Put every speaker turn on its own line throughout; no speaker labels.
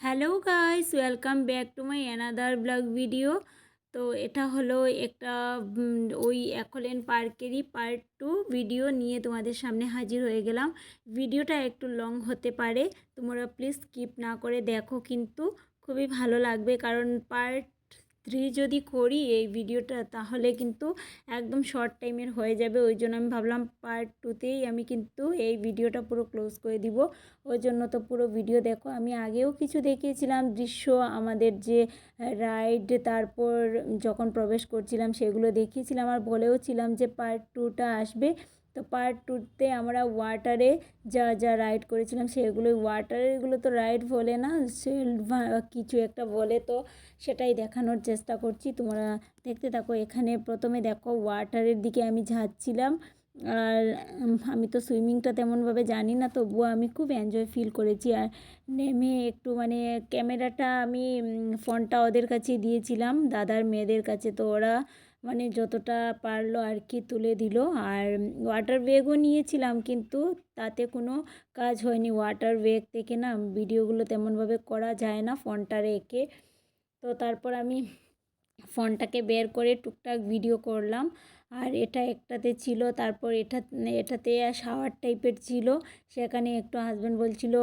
Hello guys, welcome back to my another blog video. তো এটা হলো একটা ওই অ্যাকোলেন পার্কেরই পার্ট 2 ভিডিও নিয়ে তোমাদের সামনে হাজির হয়ে গেলাম। ভিডিওটা একটু লং হতে পারে, তোমরা প্লিজ স্কিপ না করে দেখো, কিন্তু খুবই ভালো লাগবে। কারণ পার্ট 3 যদি করি এই ভিডিওটা, তাহলে কিন্তু একদম শর্ট টাইমের হয়ে যাবে। ওই জন্য আমি ভাবলাম পার্ট 2তেই আমি কিন্তু এই ভিডিওটা পুরো ক্লোজ করে দিব। ওই জন্য তো পুরো ভিডিও দেখো। আমি আগেও কিছু দেখিয়েছিলাম দৃশ্য, আমাদের যে রাইড, তারপর যখন প্রবেশ করছিলাম সেগুলো দেখিয়েছিলাম, আর বলেও ছিলাম যে পার্ট 2টা আসবে। তো পার্ট 2তে আমরা ওয়াটারে যা যা রাইড করেছিলাম সেগুলো, ওয়াটারেরগুলো তো রাইড বলে না, সে কিছু একটা বলে, তো সেটাই দেখানোর চেষ্টা করছি। তোমরা দেখতে থাকো। এখানে প্রথমে দেখো ওয়াটারের দিকে আমি যাচ্ছিলাম, আর আমি তো সুইমিংটা তেমনভাবে জানি না, তবুও আমি খুব এনজয় ফিল করেছি। আর নেমে একটু মানে ক্যামেরাটা আমি ফোনটা ওদের কাছে দিয়েছিলাম, দাদার মেয়েদের কাছে, তো ওরা মানে যতটা পারলো আর কি তুলে দিল। আর ওয়াটার ব্যাগও নিয়েছিলাম, কিন্তু তাতে কোনো কাজ হয়নি। ওয়াটার ব্যাগ থেকে না ভিডিওগুলো তেমনভাবে করা যায় না ফোনটা রেখে। তো তারপর আমি ফোনটাকে বের করে টুকটাক ভিডিও করলাম। আর এটা একটাতে ছিল, তারপর এটাতে শাওয়ার টাইপের ছিল, সেখানে একটু হাজব্যান্ড বলছিল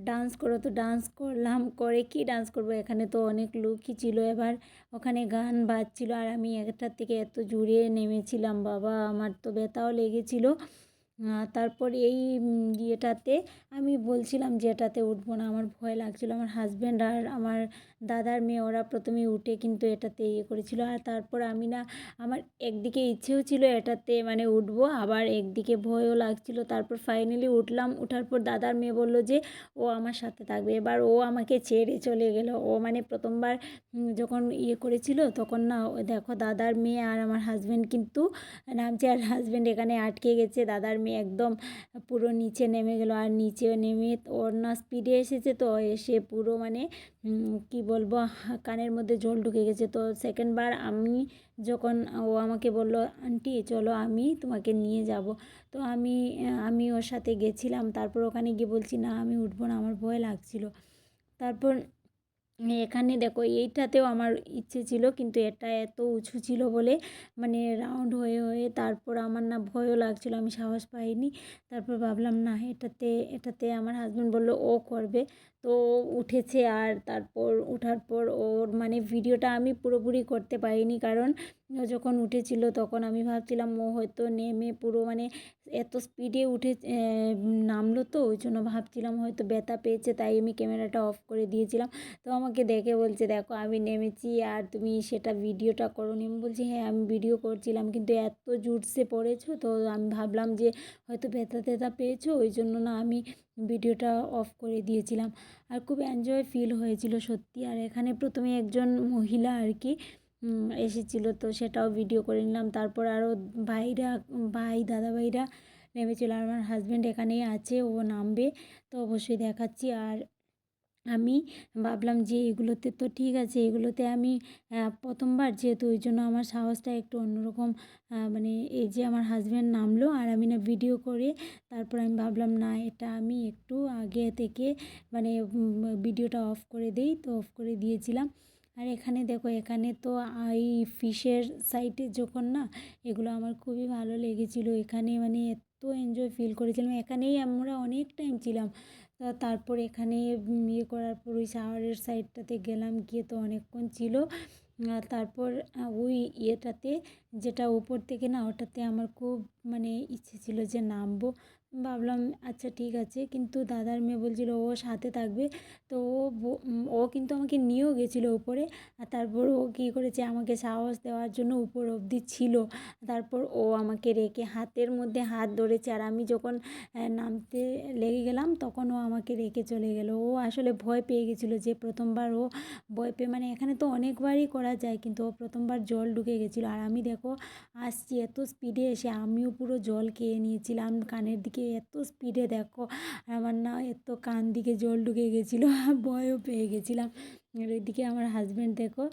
ডান্স করো, তো ডান্স করলাম। করে কি ডান্স করবো, এখানে তো অনেক লোকই ছিল, এবার ওখানে গান বাজছিল, আর আমি একটার থেকে এত জুড়ে নেমেছিলাম, বাবা আমার তো ব্যথাও লেগেছিল। তারপর এই ইয়েটাতে আমি বলছিলাম যে এটাতে উঠবো না, আমার ভয় লাগছিলো। আমার হাজব্যান্ড আর আমার দাদার মেয়ে ওরা প্রথমে উঠে কিন্তু এটাতে ইয়ে করেছিল, আর তারপর আমি না, আমার একদিকে ইচ্ছেও ছিল এটাতে মানে উঠবো, আবার একদিকে ভয়ও লাগছিল। তারপর ফাইনালি উঠলাম। উঠার পর দাদার মেয়ে বলল যে ও আমার সাথে থাকবে। এবার ও আমাকে ছেড়ে চলে গেল। ও মানে প্রথমবার যখন ইয়ে করেছিল তখন না, দেখো দাদার মেয়ে আর আমার হাজব্যান্ড কিন্তু নামছে, আর হাজব্যান্ড এখানে আটকে গেছে। দাদার মেয়ে একদম পুরো নিচে নেমে গেল, আর নিচে নেমে ওর না স্পিডে এসেছে, তো এসে পুরো মানে কি বলবো, কানের মধ্যে জল ঢুকে গেছে। তো সেকেন্ডবার আমি যখন ও আমাকে বলল আন্টি চলো আমি তোমাকে নিয়ে যাব, তো আমি ওর সাথে গেছিলাম। তারপর ওখানে গিয়ে বলছি না আমি উঠবো না, আমার ভয় লাগছিল। তারপর এখানে দেখো এইটাতেও আমার ইচ্ছে ছিল, কিন্তু এটা এত উঁচু ছিল বলে মানে রাউন্ড হয়ে হয়ে তারপর আমার না ভয়ও লাগছিলো, আমি সাহস পাইনি। তারপর ভাবলাম না এটাতে আমার হাজব্যান্ড বললো ও করবে, তো উঠেছে। আর তারপর ওঠার পর ওর মানে ভিডিওটা আমি পুরোপুরি করতে পারিনি, কারণ ও যখন উঠেছিল তখন আমি ভাবছিলাম ও হয়তো নেমে পুরো মানে এত স্পিডে উঠে নামলো, তো ওই জন্য ভাবছিলাম হয়তো ব্যথা পেয়েছে, তাই আমি ক্যামেরাটা অফ করে দিয়েছিলাম। তো আমাকে দেখে বলছে দেখো আমি নেমেছি আর তুমি সেটা ভিডিওটা করোনি। আমি বলছি হ্যাঁ আমি ভিডিও করছিলাম, কিন্তু এত জোরসে পড়েছো, তো আমি ভাবলাম যে হয়তো ব্যথা ট্যাথা পেয়েছো, ওই জন্য না আমি ভিডিওটা অফ করে দিয়েছিলাম। আর খুব এনজয় ফিল হয়েছিল সত্যি। আর এখানে প্রথমে একজন মহিলা আর কি এসেছিলো, তো সেটাও ভিডিও করে নিলাম। তারপর আরও দাদা ভাইরা নেমেছিল, আর আমার হাজব্যান্ড এখানেই আছে, ও নামবে, তো অবশ্যই দেখাচ্ছি। আর আমি ভাবলাম যে এগুলোতে তো ঠিক আছে, এগুলোতে আমি প্রথমবার যেহেতু, ওই জন্য আমার সাহসটা একটু অন্যরকম। মানে এই যে আমার হাজব্যান্ড নামলো আর আমি না ভিডিও করে, তারপর আমি ভাবলাম না এটা আমি একটু আগে থেকে মানে ভিডিওটা অফ করে দিই, তো অফ করে দিয়েছিলাম। আর এখানে দেখো, এখানে তো এই ফিশের সাইটে যখন না, এগুলো আমার খুবই ভালো লেগেছিলো। এখানে মানে এত এনজয় ফিল করেছিলাম, এখানেই আমরা অনেক টাইম ছিলাম। তারপর এখানে ইয়ে করার পর ওই শাওয়ারের সাইডটাতে গেলাম, গিয়ে তো অনেকক্ষণ ছিল। তারপর ওই ইয়েটাতে যেটা উপর থেকে না, ওটাতে আমার খুব মানে ইচ্ছে ছিল যে নামবো। ভাবলাম আচ্ছা ঠিক আছে, কিন্তু দাদার মেয়ে বলছিল ও সাথে থাকবে, তো ও কিন্তু আমাকে নিয়েও গেছিলো উপরে। আর তারপর ও কী করেছে, আমাকে সাহস দেওয়ার জন্য উপর অবধি ছিল। তারপর ও আমাকে রেখে হাতের মধ্যে হাত ধরেছে, আর আমি যখন নামতে লেগে গেলাম তখন ও আমাকে রেখে চলে গেল। ও আসলে ভয় পেয়ে গেছিলো, যে প্রথমবার ও ভয় পেয়ে মানে এখানে তো অনেকবারই করা যায়, কিন্তু ও প্রথমবার জল ঢুকে গেছিলো। আর আমি দেখো আসছি এত স্পিডে এসে আমিও পুরো জল খেয়ে নিয়েছিলাম, কানের দিকে দিকে এত স্পিডে দেখো, আর আমার না এত কান দিকে জল ঢুকে গেছিলো, ভয়ও পেয়ে গেছিলাম। আর ওইদিকে আমার হাজব্যান্ড দেখো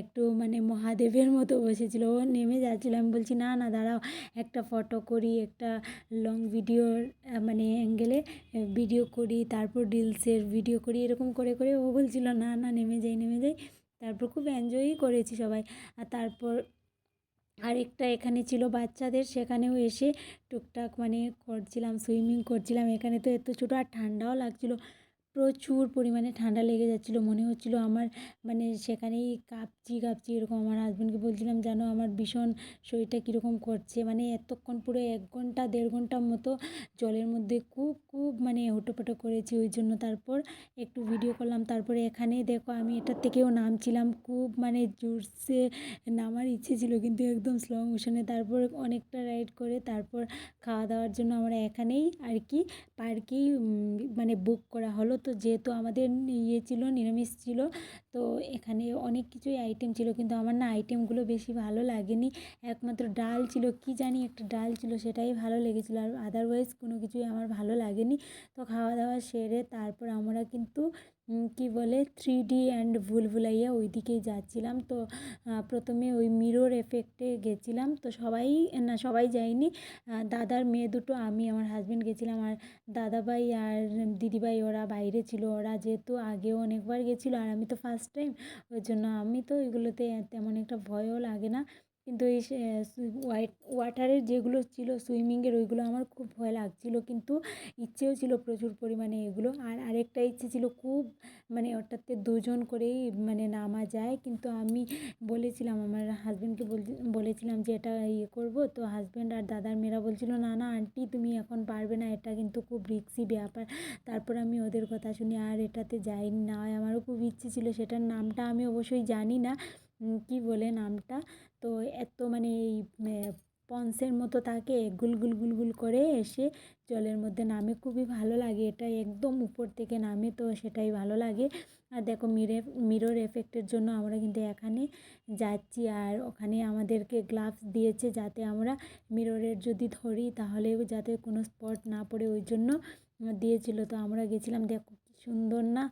একটু মানে মহাদেবের মতো বসেছিল, ও নেমে যাচ্ছিলো। আমি বলছি না না দাঁড়াও, একটা ফটো করি, একটা লং ভিডিওর মানে অ্যাঙ্গেলে ভিডিও করি, তারপর রিলসের ভিডিও করি, এরকম করে করে ও বলছিল না না নেমে যাই নেমে যাই। তারপর খুব এনজয়ই করেছি সবাই। আর তারপর আরেকটা এখানে ছিল বাচ্চাদের, সেখানেও এসে টুকটাক মানে করছিলাম, সুইমিং করছিলাম। এখানে তো এত ছোটো, আর ঠান্ডাও লাগছিলো, প্রচুর পরিমাণে ঠান্ডা লেগে যাচ্ছিলো, মনে হচ্ছিলো আমার মানে সেখানেই কাঁপছি কাঁপছি এরকম। আমার হাজব্যান্ডকে বলছিলাম জানো আমার ভীষণ শরীরটা কীরকম করছে, মানে এতক্ষণ পুরো 1 ঘন্টা 1.5 ঘন্টার মতো জলের মধ্যে খুব খুব মানে হুটোপাটো করেছি, ওই জন্য তারপর একটু ভিডিও করলাম। তারপরে এখানে দেখো আমি এটার থেকেও নামছিলাম, খুব মানে জোরসে নামার ইচ্ছে ছিল কিন্তু একদম স্লো মোশনে। তারপর অনেকটা রাইড করে তারপর খাওয়া দাওয়ার জন্য আমরা এখানেই আর কি পার্কেই মানে বুক করা হলো। তো যেহেতু আমাদের ইয়ে ছিল, নিরামিষ ছিল, তো এখানে অনেক কিছুই আইটেম ছিল, কিন্তু আমার না আইটেমগুলো বেশি ভালো লাগেনি। একমাত্র ডাল ছিল, কি জানি একটা ডাল ছিল, সেটাই ভালো লেগেছিলো, আর আদারওয়াইজ কোনো কিছুই আমার ভালো লাগেনি। তো খাওয়া দাওয়া সেরে তারপর আমরা কিন্তু কি বলে 3D অ্যান্ড ভুলভুলাইয়া ওই দিকেই যাচ্ছিলাম। তো প্রথমে ওই মিরর এফেক্টে গেছিলাম, তো সবাই না সবাই যায়নি, দাদার মেয়ে দুটো, আমি আমার হাজব্যান্ড গেছিলাম, আর দাদাভাই আর দিদিভাই ওরা বাইরে ছিল। ওরা যেহেতু আগেও অনেকবার গেছিলো আর আমি তো ফার্স্ট টাইম, ওই জন্য আমি তো এগুলোতে তেমন একটা ভয়ও লাগে না। কিন্তু এই ওয়াটারের যেগুলো ছিল সুইমিংয়ের, ওইগুলো আমার খুব ভয় লাগছিলো, কিন্তু ইচ্ছেও ছিল প্রচুর পরিমাণে এগুলো। আর আরেকটা ইচ্ছে ছিল খুব, মানে ওটাতে 2 জন করেই মানে নামা যায়, কিন্তু আমি বলেছিলাম আমার হাজব্যান্ডকে বলেছিলাম যে এটা ইয়ে করবো, তো হাজব্যান্ড আর দাদার মেয়েরা বলছিল না না আন্টি তুমি এখন পারবে না, এটা কিন্তু খুব রিস্কি ব্যাপার। তারপর আমি ওদের কথা শুনি আর এটাতে যাইনি। না আমারও খুব ইচ্ছে ছিল, সেটার নামটা আমি অবশ্যই জানি না কি বলে নামটা। তো এত মানে এই পন্সের মতো থাকে, গুলগুল গুলগুল করে এসে জলের মধ্যে নামে, খুবই ভালো লাগে, এটা একদম উপর থেকে নামে, তো সেটাই ভালো লাগে। আর দেখো মিরর এফেক্টের জন্য আমরা কিন্তু এখানে যাচ্ছি, আর ওখানে আমাদেরকে গ্লাভস দিয়েছে যাতে আমরা মিররের যদি ধরি তাহলে যাতে কোনো স্পট না পড়ে, ওই জন্য দিয়েছিল। তো আমরা গেছিলাম, দেখো কী সুন্দর না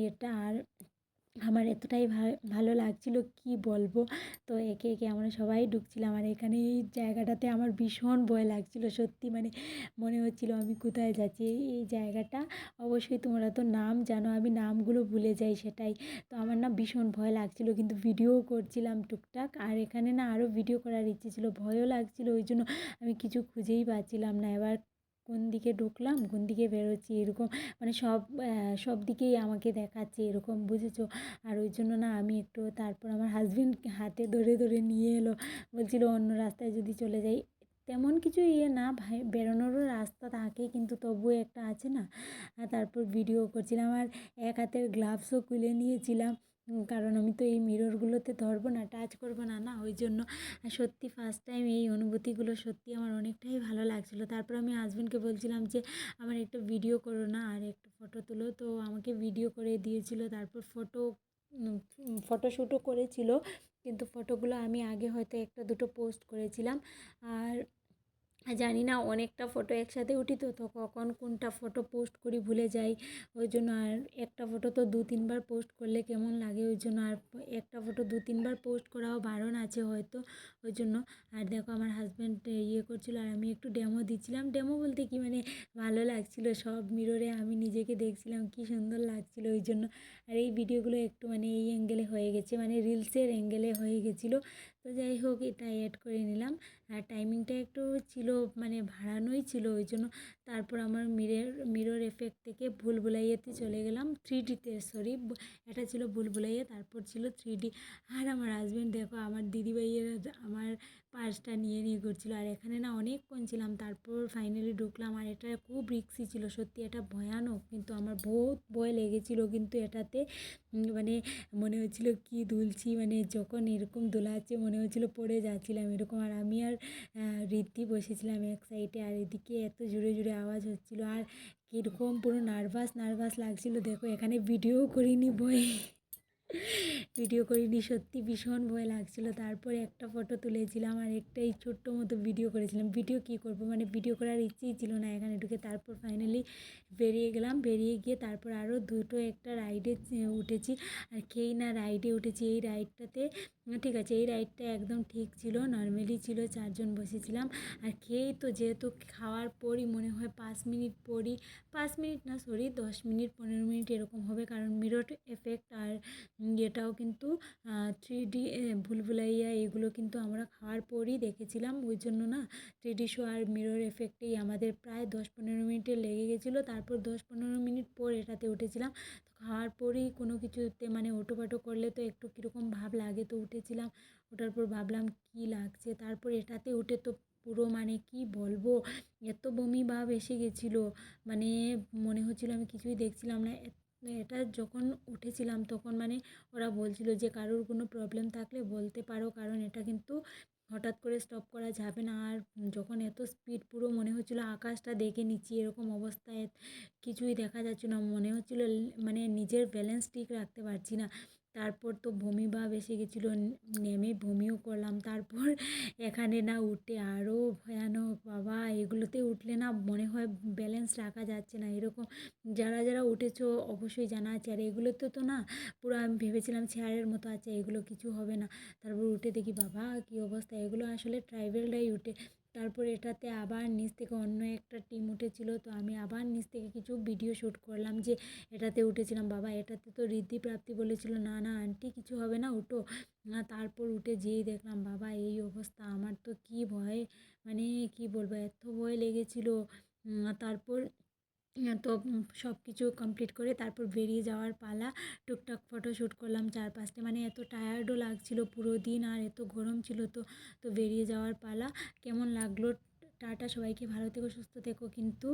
এটা, আর আমার এতটাই ভালো লাগছিল কি বলবো। তো একে একে আমরা সবাই ঢুকছিলাম, আর এখানে এই জায়গাটাতে আমার ভীষণ ভয় লাগছিল সত্যি, মানে মনে হচ্ছিল আমি কোথায় যাচ্ছি। এই জায়গাটা অবশ্যই তোমরা তো নাম জানো, আমি নামগুলো ভুলে যাই সেটাই। তো আমার না ভীষণ ভয় লাগছিল, কিন্তু ভিডিও করছিলাম টুকটাক, আর এখানে না আরও ভিডিও করার ইচ্ছে ছিল, ভয়ও লাগছিল, ওই জন্য আমি কিছু খুঁজেই পাচ্ছিলাম না। এবার কোন দিকে ঢুকলাম কোন দিকে বেরোচ্ছি এরকম, মানে সব দিকেই আমাকে দেখাচ্ছে এরকম, বুঝেছো। আর ওই জন্য না আমি একটু, তারপর আমার হাজব্যান্ড হাতে ধরে ধরে নিয়ে এলো, বলছিল অন্য রাস্তায় যদি চলে যাই। তেমন কিছু ইয়ে না ভাই, বেরোনোরও রাস্তা থাকে, কিন্তু তবুও একটা আছে না। আর তারপর ভিডিও করছিলাম, আর এক হাতের গ্লাভসও খুলে নিয়েছিলাম, কারণ আমি তো এই মিররগুলোতে ধরবো না, টাচ করবো না না, ওই জন্য। আর সত্যি ফার্স্ট টাইম এই অনুভূতিগুলো সত্যি আমার অনেকটাই ভালো লাগছিলো। তারপর আমি হাজব্যান্ডকে বলছিলাম যে আমার একটা ভিডিও করো না আর একটা ফটো তুলো, তো আমাকে ভিডিও করে দিয়েছিল। তারপর ফটোশ্যুটও করেছিল, কিন্তু ফটোগুলো আমি আগে হয়তো একটা দুটো পোস্ট করেছিলাম। আর জানি না অনেকটা ফটো একসাথে উঠি, তো কখন কোনটা ফটো পোস্ট করি ভুলে যাই, ওই জন্য। আর একটা ফটো তো 2-3 বার পোস্ট করলে কেমন লাগে, ওই জন্য। আর একটা ফটো 2-3 বার পোস্ট করাও বারণ আছে হয়তো, ওই জন্য। আর দেখো আমার হাজব্যান্ড ইয়ে করছিলো, আর আমি একটু ডেমো দিচ্ছিলাম, ডেমো বলতে কি মানে ভালো লাগছিলো, সব মিররে আমি নিজেকে দেখছিলাম, কি সুন্দর লাগছিলো, ওই জন্য। আর এই ভিডিওগুলো একটু মানে এই অ্যাঙ্গেলে হয়ে গেছে, মানে রিলসের অ্যাঙ্গেলে হয়ে গেছিলো, তো যাই হোক এটা অ্যাড করে নিলাম। আর টাইমিংটা একটু ছিল মানে বাড়ানোই ছিল, ওই জন্য। তারপর আমার মিরর এফেক্ট থেকে ভুলভুলাইয়াতে চলে গেলাম, 3Dতে, সরি এটা ছিল ভুলভুলাইয়া, তারপর ছিল 3D। আর আমার হাজব্যান্ড দেখো আমার দিদিভাইয়েরা আমার পার্সটা নিয়ে নিয়ে ঘুরছিলো, আর এখানে না অনেকক্ষণ ছিলাম, তারপর ফাইনালি ঢুকলাম। আর এটা খুব রিস্কি ছিল সত্যি, এটা ভয়ানক, কিন্তু আমার বহুত ভয় লেগেছিলো, কিন্তু এটাতে মানে মনে হচ্ছিল কি দুলছি, মানে যখন এরকম দোলাচ্ছে মনে হচ্ছিল পড়ে যাচ্ছিলাম এরকম। আর আমি আর ঋদ্ধি বসেছিলাম এক সাইডে, আর এদিকে এত জোরে জোরে আওয়াজ হচ্ছিলো, আর কীরকম পুরো নার্ভাস লাগছিলো। দেখো এখানে ভিডিও করিনি ভয়ে, ভিডিও করিনি, সত্যি ভীষণ ভয় লাগছিল। তারপরে একটা ফটো তুলেছিলাম আর একটা এই ছোট্ট মতো ভিডিও করেছিলাম। ভিডিও কী করব, মানে ভিডিও করার ইচ্ছেই ছিল না এখানে ঢুকে। তারপর ফাইনালি বেরিয়ে গেলাম, বেরিয়ে গিয়ে তারপর আরও দুটো একটা রাইডে উঠেছি। আর খেয়েই না রাইডে উঠেছি। এই রাইডটাতে ঠিক আছে, এই রাইডটা একদম ঠিক ছিল, নর্মালি ছিল, 4 জন বসেছিলাম। আর খেয়েই তো যেহেতু খাওয়ার পরই মনে হয় 5 মিনিট পরই, 5 মিনিট না সরি 10 মিনিট 15 মিনিট এরকম হবে, কারণ মিরর এফেক্ট আর এটাও কিন্তু 3D ভুলভুলাইয়া এগুলো কিন্তু আমরা খাওয়ার পরই দেখেছিলাম। ওই জন্য না 3D শো আর মিরর এফেক্টেই আমাদের প্রায় 10-15 মিনিটে লেগে গেছিলো। তারপর 10-15 মিনিট পর এটাতে উঠেছিলাম। তো খাওয়ার পরেই কোনো কিছুতে মানে ওটোপাটো করলে তো একটু কীরকম ভাব লাগে, তো উঠেছিলাম। ওঠার পর ভাবলাম কী লাগছে, তারপর এটাতে উঠে তো পুরো মানে কি বলবো, এত বমি ভাব এসে গেছিলো, মানে মনে হচ্ছিলো আমি কিছুই দেখছিলাম না। এটা যখন উঠেছিলাম তখন মানে ওরা বলছিল যে কারোর কোনো প্রবলেম থাকলে বলতে পারো, কারণ এটা কিন্তু হঠাৎ করে স্টপ করা যাবে না। আর যখন এত স্পিড, পুরো মনে হচ্ছিলো আকাশটা দেখে নিচ্ছি এরকম অবস্থায়, কিছুই দেখা যাচ্ছে না, মনে হচ্ছিলো মানে নিজের ব্যালেন্স ঠিক রাখতে পারছি না। তারপর তো বমি ভাব এসে গেছিলো, নেমে বমিও করলাম। তারপর এখানে না উঠে আরও ভয়ানক, বাবা এগুলোতে উঠলে না মনে হয় ব্যালেন্স রাখা যাচ্ছে না এরকম। যারা যারা উঠেছো অবশ্যই জানা আছে। আর এগুলোতে তো না পুরো আমি ভেবেছিলাম চেয়ারের মতো আছে, এগুলো কিছু হবে না। তারপর উঠে দেখি বাবা কী অবস্থা, এগুলো আসলে ট্রাইবেলরাই উঠে। তারপর এটাতে আবার নিচ থেকে অন্য একটা টিম উঠেছিল, তো আমি আবার নিচ থেকে কিছু ভিডিও শ্যুট করলাম যে এটাতে উঠেছিলাম। বাবা এটাতে তো ঋদ্ধি প্রাপ্তি বলেছিল, না না আন্টি কিছু হবে না, উঠো না। তারপর উঠে যেই দেখলাম বাবা এই অবস্থা, আমার তো কী ভয়, মানে কি বলবো, এত ভয় লেগেছিলো। তারপর তো সব কিছু কমপ্লিট করে তারপর বেরিয়ে যাওয়ার পালা। টুকটাক ফটো শ্যুট করলাম 4-5টা, মানে এত টায়ার্ডও লাগছিলো পুরো দিন আর এত গরম ছিল, তো তো বেরিয়ে যাওয়ার পালা। কেমন লাগলো, টাটা, সবাইকে ভালো থেকো, সুস্থ থেকো কিন্তু।